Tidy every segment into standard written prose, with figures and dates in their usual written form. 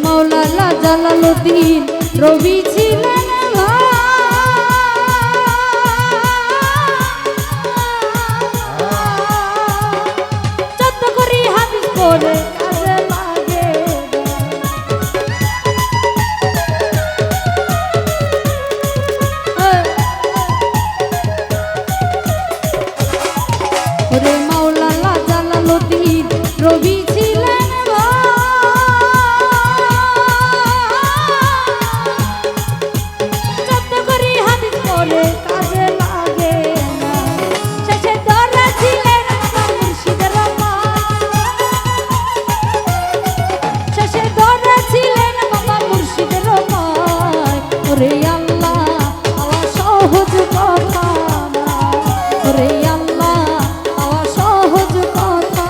মৌলানা Jalaluddin রবি ছিলেন যত করি হাদিস পড়ে কাজে লাগে ওরে মৌলানা জালালউদ্দিন রবি ছিলেন কাজে লাগে না শেষে দরা ছিলেন মুর্শিদের শেষে দরা ছিলেন বাবা মুর্শিদের ওরে আল্লাহ পাওয়া সহজ কথা না ওরে আল্লাহ পাওয়া সহজ কথা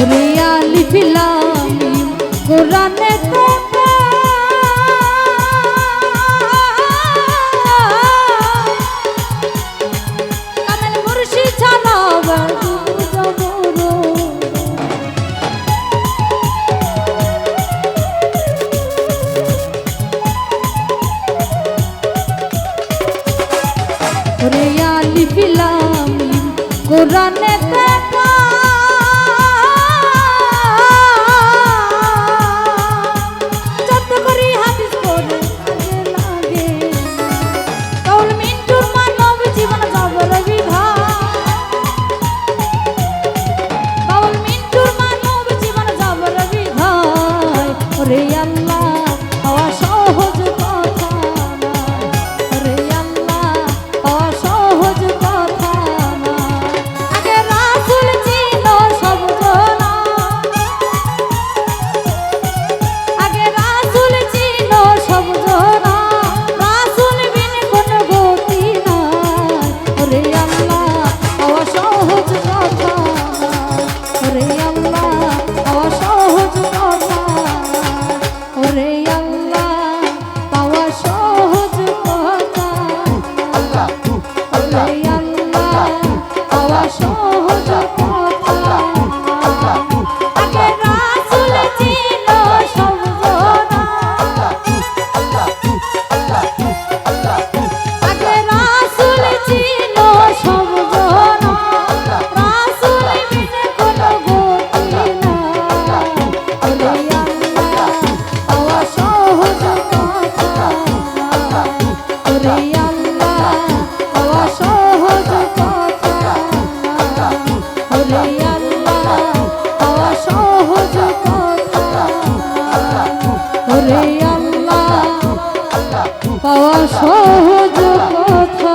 রিয়ালি ফিলামি কোরআনে কথা কামেল মুর্শিদ ছাড়া রিয়ালি ফিলামি কোরআনে কথা পাওয়া সহজ কথা